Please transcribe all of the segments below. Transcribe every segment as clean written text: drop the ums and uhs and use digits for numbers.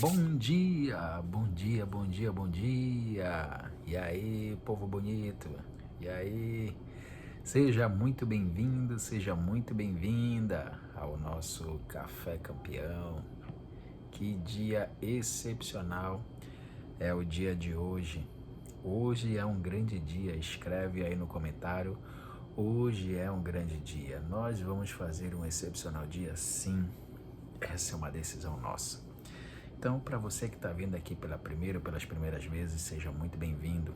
Bom dia, bom dia, bom dia, bom dia. E aí, povo bonito? E aí? Seja muito bem-vindo, seja muito bem-vinda ao nosso Café Campeão. Que dia excepcional é o dia de hoje. Hoje é um grande dia, escreve aí no comentário. Hoje é um grande dia. Nós vamos fazer um excepcional dia, sim. Essa é uma decisão nossa. Então, para você que está vindo aqui pela primeira ou pelas primeiras vezes, seja muito bem-vindo.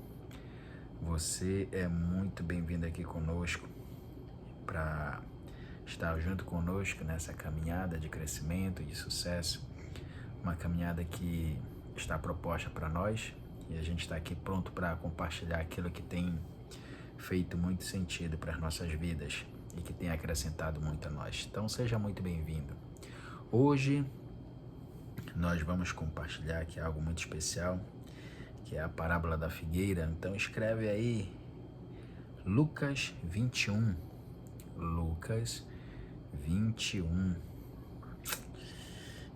Você é muito bem-vindo aqui conosco para estar junto conosco nessa caminhada de crescimento e de sucesso. Uma caminhada que está proposta para nós e a gente está aqui pronto para compartilhar aquilo que tem feito muito sentido para as nossas vidas e que tem acrescentado muito a nós. Então, seja muito bem-vindo. Hoje nós vamos compartilhar aqui algo muito especial, que é a parábola da figueira. Então escreve aí Lucas 21. Lucas 21.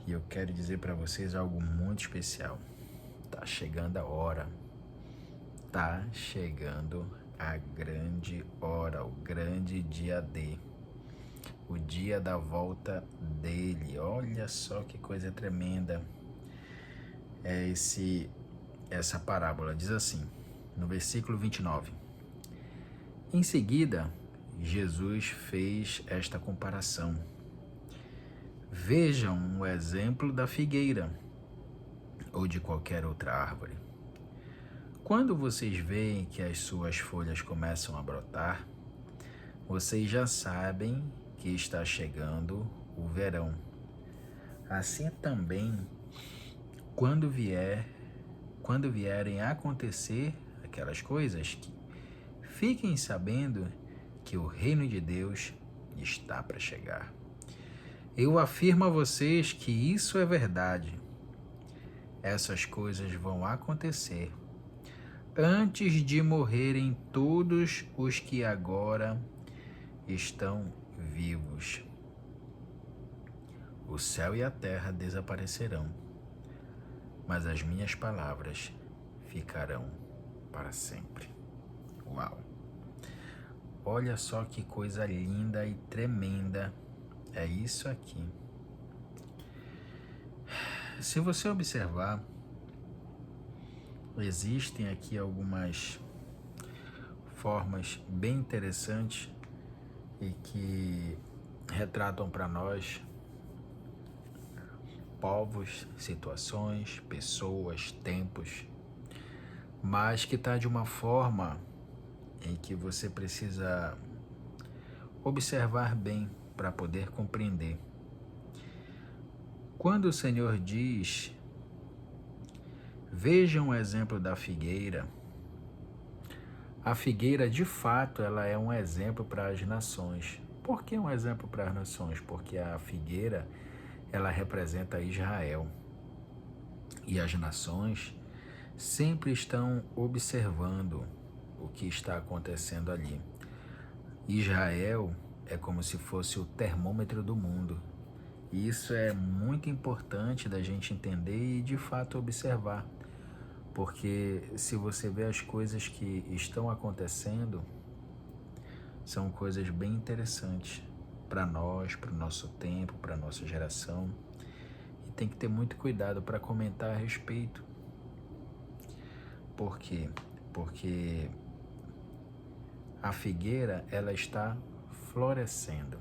E eu quero dizer para vocês algo muito especial. Tá chegando a hora. Tá chegando a grande hora, o grande dia D. O dia da volta dele. Olha só que coisa tremenda. Essa parábola diz assim, no versículo 29. Em seguida, Jesus fez esta comparação. Vejam o exemplo da figueira ou de qualquer outra árvore. Quando vocês veem que as suas folhas começam a brotar, vocês já sabem que está chegando o verão. Assim também, quando vierem a acontecer aquelas coisas, fiquem sabendo que o reino de Deus está para chegar. Eu afirmo a vocês que isso é verdade. Essas coisas vão acontecer antes de morrerem todos os que agora estão vivos. O céu e a terra desaparecerão, mas as minhas palavras ficarão para sempre. Uau! Olha só que coisa linda e tremenda é isso aqui. Se você observar, existem aqui algumas formas bem interessantes e que retratam para nós povos, situações, pessoas, tempos, mas que está de uma forma em que você precisa observar bem para poder compreender. Quando o Senhor diz, vejam o exemplo da figueira, a figueira de fato ela é um exemplo para as nações. Por que um exemplo para as nações? Porque a figueira ela representa Israel e as nações sempre estão observando o que está acontecendo ali. Israel é como se fosse o termômetro do mundo. E isso é muito importante da gente entender e de fato observar. Porque se você vê as coisas que estão acontecendo, são coisas bem interessantes para nós, para o nosso tempo, para a nossa geração. E tem que ter muito cuidado para comentar a respeito. Por quê? Porque a figueira ela está florescendo.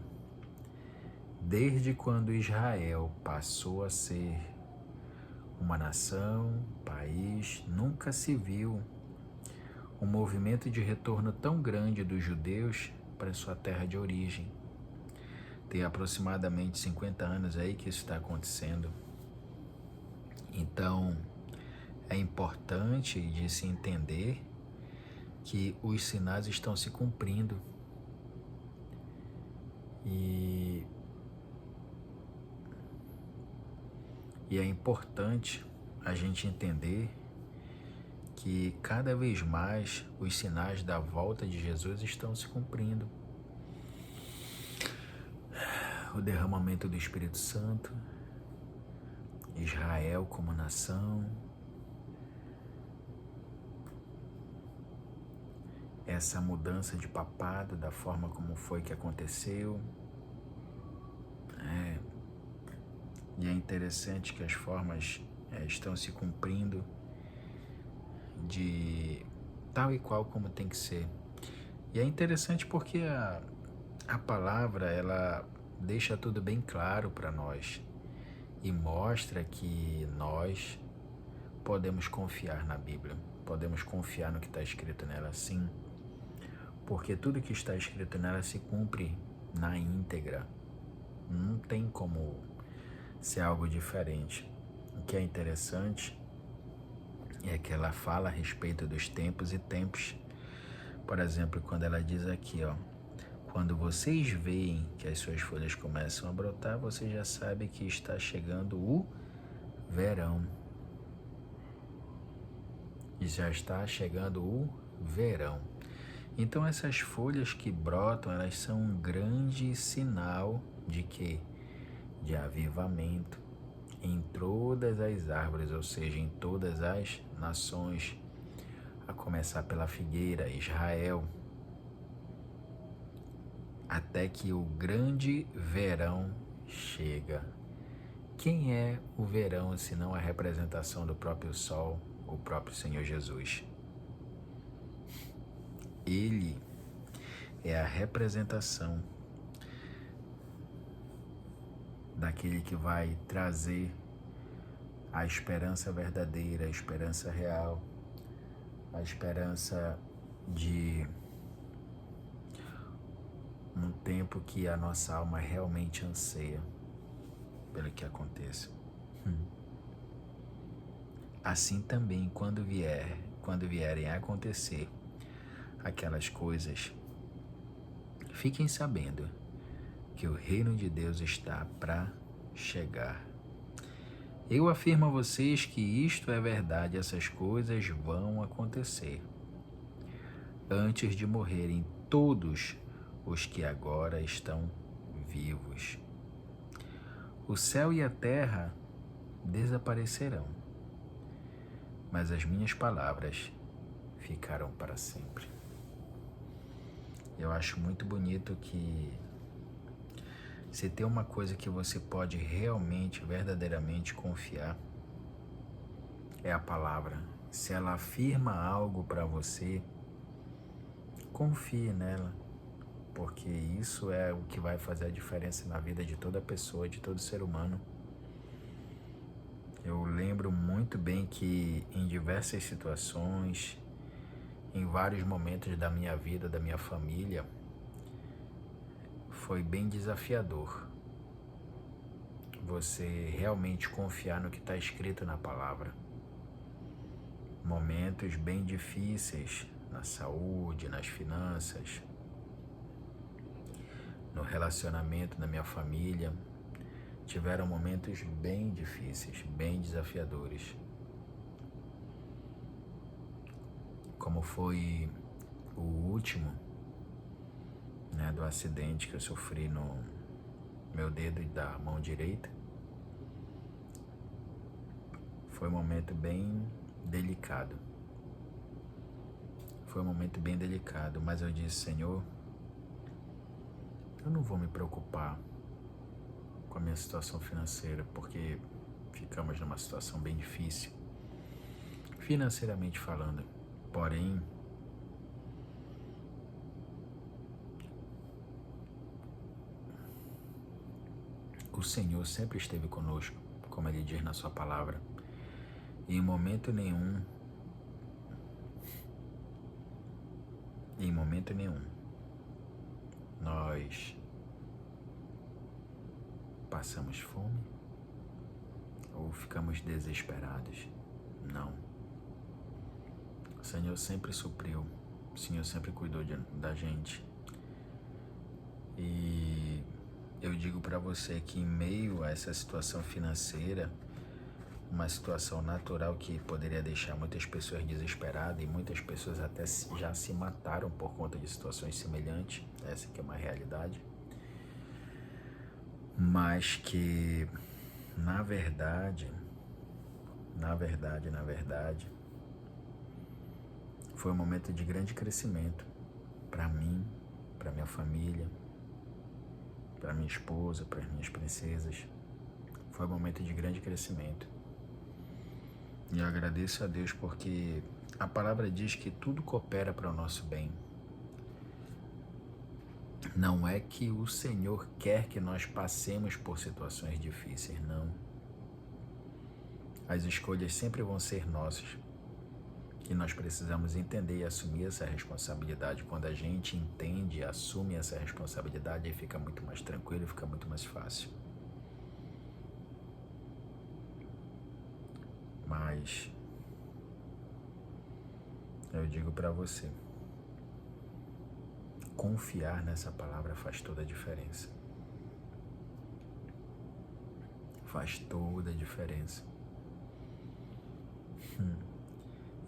Desde quando Israel passou a ser uma nação, país, nunca se viu um movimento de retorno tão grande dos judeus para sua terra de origem. Tem aproximadamente 50 anos aí que isso está acontecendo. Então, é importante de se entender que os sinais estão se cumprindo. E é importante a gente entender que cada vez mais os sinais da volta de Jesus estão se cumprindo. O derramamento do Espírito Santo Israel como nação, essa mudança de papado, da forma como foi que aconteceu. E é interessante que as formas estão se cumprindo de tal e qual como tem que ser. E é interessante porque a palavra, ela deixa tudo bem claro para nós e mostra que nós podemos confiar na Bíblia, podemos confiar no que está escrito nela, sim, porque tudo que está escrito nela se cumpre na íntegra, não tem como ser algo diferente. O que é interessante é que ela fala a respeito dos tempos e tempos. Por exemplo, quando ela diz aqui, quando vocês veem que as suas folhas começam a brotar, você já sabe que está chegando o verão. E já está chegando o verão. Então essas folhas que brotam, elas são um grande sinal de quê? De avivamento em todas as árvores, ou seja, em todas as nações, a começar pela figueira, Israel, até que o grande verão chega. Quem é o verão, senão a representação do próprio sol, o próprio Senhor Jesus? Ele é a representação daquele que vai trazer a esperança verdadeira, a esperança real, a esperança de um tempo que a nossa alma realmente anseia pelo que aconteça. Assim também, quando vierem a acontecer aquelas coisas, fiquem sabendo que o reino de Deus está para chegar. Eu afirmo a vocês que isto é verdade, essas coisas vão acontecer antes de morrerem todos os que agora estão vivos. O céu e a terra desaparecerão, mas as minhas palavras ficarão para sempre. Eu acho muito bonito que se tem uma coisa que você pode realmente, verdadeiramente confiar, é a palavra. Se ela afirma algo para você, confie nela, porque isso é o que vai fazer a diferença na vida de toda pessoa, de todo ser humano. Eu lembro muito bem que em diversas situações, em vários momentos da minha vida, da minha família, foi bem desafiador você realmente confiar no que está escrito na palavra. Momentos bem difíceis na saúde, nas finanças, no relacionamento, na minha família, tiveram momentos bem difíceis, bem desafiadores. Como foi o último, do acidente que eu sofri no meu dedo da mão direita. Foi um momento bem delicado. Foi um momento bem delicado, mas eu disse, Senhor, eu não vou me preocupar com a minha situação financeira, porque ficamos numa situação bem difícil, financeiramente falando. Porém, o Senhor sempre esteve conosco, como Ele diz na sua palavra. E em momento nenhum, nós passamos fome ou ficamos desesperados. Não. O Senhor sempre supriu, o Senhor sempre cuidou da gente. E eu digo para você que em meio a essa situação financeira, uma situação natural que poderia deixar muitas pessoas desesperadas e muitas pessoas até já se mataram por conta de situações semelhantes, essa que é uma realidade, mas que, na verdade, na verdade, foi um momento de grande crescimento para mim, para minha família, para minha esposa, para as minhas princesas. Foi um momento de grande crescimento. E eu agradeço a Deus porque a palavra diz que tudo coopera para o nosso bem. Não é que o Senhor quer que nós passemos por situações difíceis, não. As escolhas sempre vão ser nossas. E nós precisamos entender e assumir essa responsabilidade. Quando a gente entende e assume essa responsabilidade, aí fica muito mais tranquilo, fica muito mais fácil. Mas eu digo para você, confiar nessa palavra faz toda a diferença. Faz toda a diferença.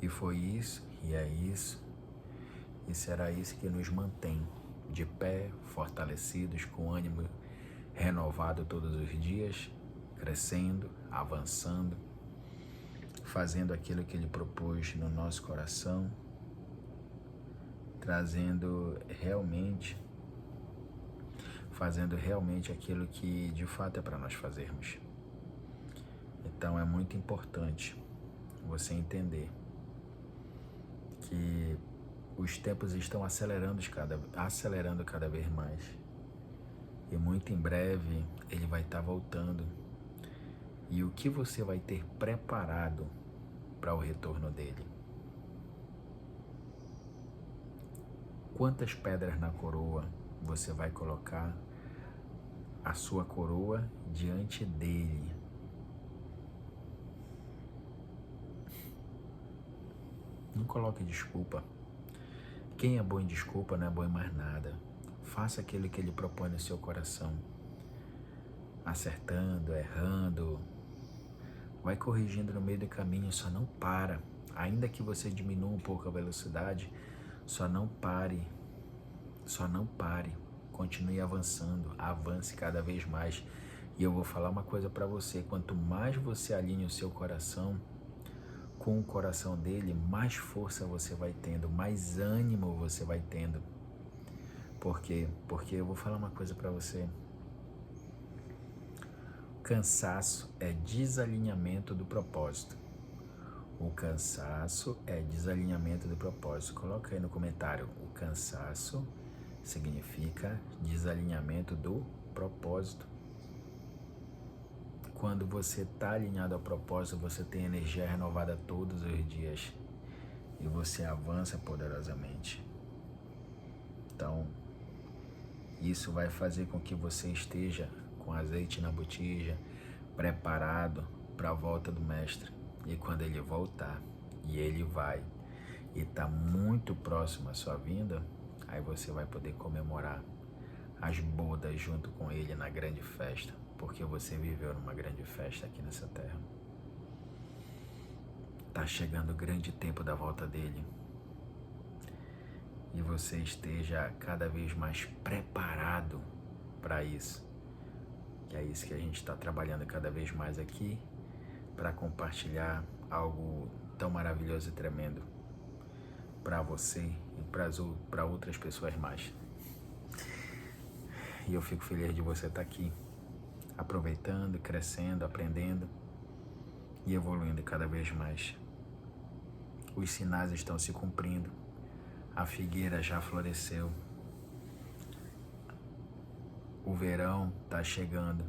E foi isso, e é isso, e será isso que nos mantém de pé, fortalecidos, com ânimo renovado todos os dias, crescendo, avançando, fazendo aquilo que Ele propôs no nosso coração, fazendo realmente aquilo que de fato é para nós fazermos. Então é muito importante você entender que os tempos estão acelerando cada vez mais. E muito em breve Ele vai estar voltando. E o que você vai ter preparado para o retorno dele? Quantas pedras na coroa você vai colocar a sua coroa diante dele? Não coloque desculpa. Quem é bom em desculpa não é bom em mais nada. Faça aquilo que Ele propõe no seu coração. Acertando, errando. Vai corrigindo no meio do caminho, só não para. Ainda que você diminua um pouco a velocidade, só não pare. Só não pare. Continue avançando. Avance cada vez mais. E eu vou falar uma coisa para você. Quanto mais você alinha o seu coração com o coração dele, mais força você vai tendo, mais ânimo você vai tendo. Por quê? Porque eu vou falar uma coisa para você. Cansaço é desalinhamento do propósito. O cansaço é desalinhamento do propósito. Coloca aí no comentário. O cansaço significa desalinhamento do propósito. Quando você está alinhado ao propósito, você tem energia renovada todos os dias e você avança poderosamente. Então, isso vai fazer com que você esteja com azeite na botija, preparado para a volta do Mestre. E quando Ele voltar, e Ele vai, e está muito próximo à sua vinda, aí você vai poder comemorar as bodas junto com Ele na grande festa. Porque você viveu numa grande festa aqui nessa terra. Está chegando o grande tempo da volta dele. E você esteja cada vez mais preparado para isso. E é isso que a gente está trabalhando cada vez mais aqui para compartilhar algo tão maravilhoso e tremendo para você e para outras pessoas mais. E eu fico feliz de você estar aqui, aproveitando, crescendo, aprendendo e evoluindo cada vez mais. Os sinais estão se cumprindo, a figueira já floresceu, o verão está chegando,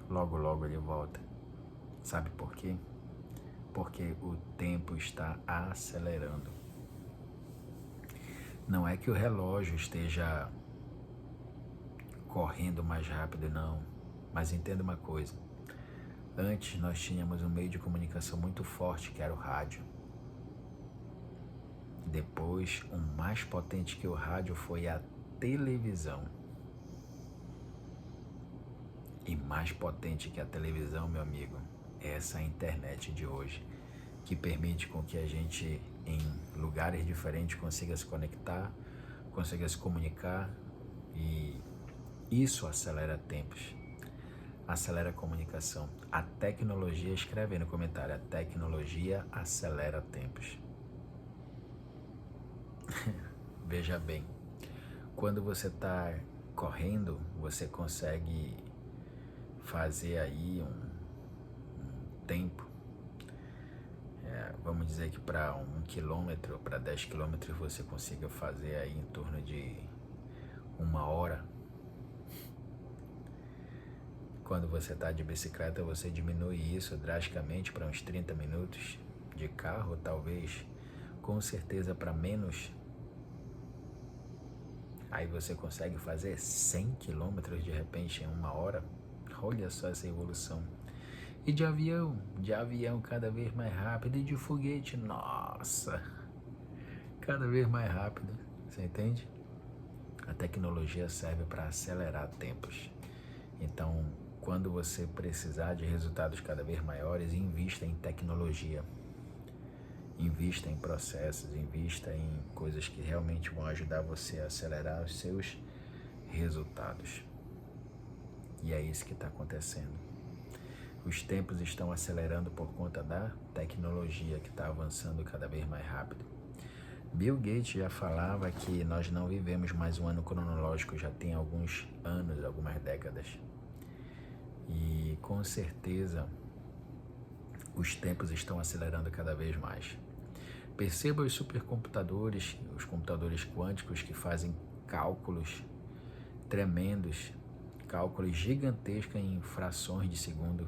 logo logo ele volta. Sabe por quê? Porque o tempo está acelerando. Não é que o relógio esteja correndo mais rápido, não. Mas entenda uma coisa. Antes nós tínhamos um meio de comunicação muito forte, que era o rádio. Depois, o mais potente que o rádio foi a televisão. E mais potente que a televisão, meu amigo, é essa internet de hoje, que permite com que a gente, em lugares diferentes, consiga se conectar, consiga se comunicar, e isso acelera tempos. acelera a comunicação. A tecnologia, escreve aí no comentário, a tecnologia acelera tempos. Veja bem, quando você está correndo, você consegue fazer aí um tempo, vamos dizer que para 1 quilômetro, para 10 quilômetros você consiga fazer aí em torno de 1 hora. Quando você está de bicicleta, você diminui isso drasticamente para uns 30 minutos. De carro, talvez, com certeza para menos. Aí você consegue fazer 100 quilômetros de repente em 1 hora. Olha só essa evolução. E de avião cada vez mais rápido. E de foguete, nossa, cada vez mais rápido. Você entende? A tecnologia serve para acelerar tempos. Então, quando você precisar de resultados cada vez maiores, invista em tecnologia. Invista em processos, invista em coisas que realmente vão ajudar você a acelerar os seus resultados. E é isso que está acontecendo. Os tempos estão acelerando por conta da tecnologia que está avançando cada vez mais rápido. Bill Gates já falava que nós não vivemos mais um ano cronológico, já tem alguns anos, algumas décadas. E com certeza os tempos estão acelerando cada vez mais. Perceba os supercomputadores, os computadores quânticos que fazem cálculos tremendos, cálculos gigantescos em frações de segundo.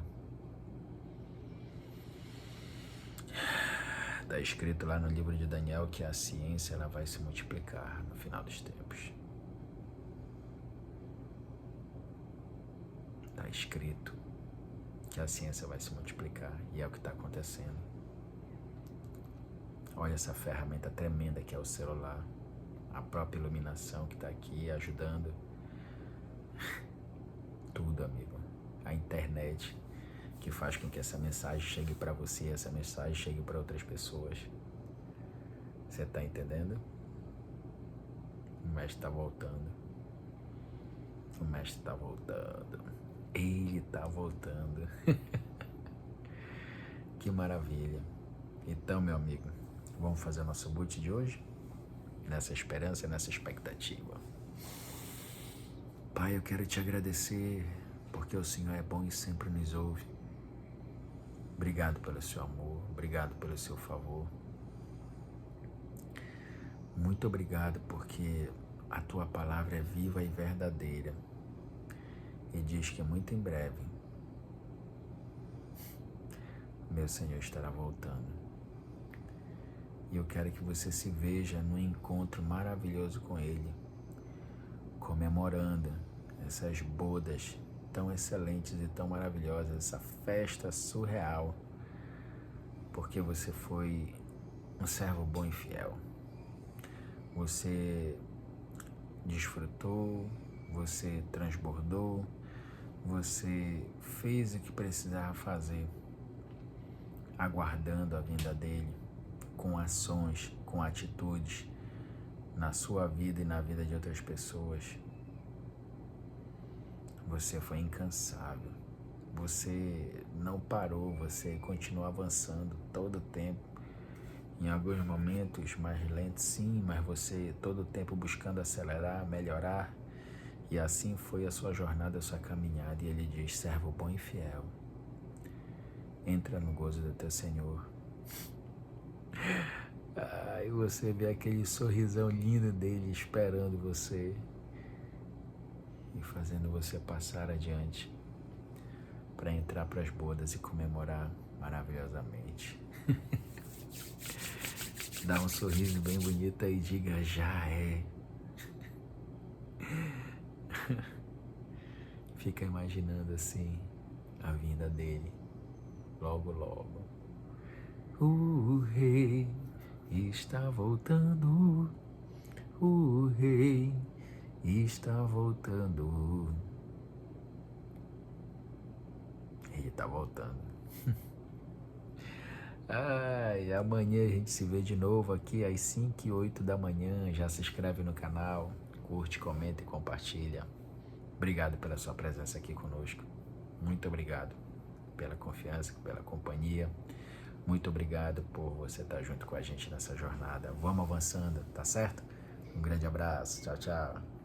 Está escrito lá no livro de Daniel que a ciência ela vai se multiplicar no final dos tempos. Está escrito que a ciência vai se multiplicar e é o que está acontecendo. Olha essa ferramenta tremenda que é o celular, a própria iluminação que está aqui ajudando. Tudo, amigo. A internet que faz com que essa mensagem chegue para você, essa mensagem chegue para outras pessoas. Você está entendendo? O mestre está voltando. O mestre está voltando. Ele está voltando. Que maravilha. Então, meu amigo, vamos fazer nosso boot de hoje? Nessa esperança, nessa expectativa. Pai, eu quero te agradecer porque o Senhor é bom e sempre nos ouve. Obrigado pelo seu amor, obrigado pelo seu favor. Muito obrigado porque a tua palavra é viva e verdadeira. E diz que muito em breve meu Senhor estará voltando. E eu quero que você se veja num encontro maravilhoso com Ele, comemorando essas bodas tão excelentes e tão maravilhosas, essa festa surreal, porque você foi um servo bom e fiel. Você desfrutou, você transbordou, você fez o que precisava fazer, aguardando a vinda dele, com ações, com atitudes, na sua vida e na vida de outras pessoas. Você foi incansável, você não parou, você continuou avançando todo o tempo, em alguns momentos mais lentos sim, mas você todo o tempo buscando acelerar, melhorar, e assim foi a sua jornada, a sua caminhada, e ele diz, servo bom e fiel, entra no gozo do teu Senhor. E você vê aquele sorrisão lindo dele esperando você e fazendo você passar adiante para entrar para as bodas e comemorar maravilhosamente. Dá um sorriso bem bonito e diga, já é. Fica imaginando assim a vinda dele, logo logo. O rei está voltando, o rei está voltando. Ele está voltando. Amanhã a gente se vê de novo aqui às 5 e 8 da manhã. Já se inscreve no canal, curte, comenta e compartilha. Obrigado pela sua presença aqui conosco. muito obrigado pela confiança, pela companhia. Muito obrigado por você estar junto com a gente nessa jornada. Vamos avançando, tá certo? Um grande abraço. Tchau, tchau.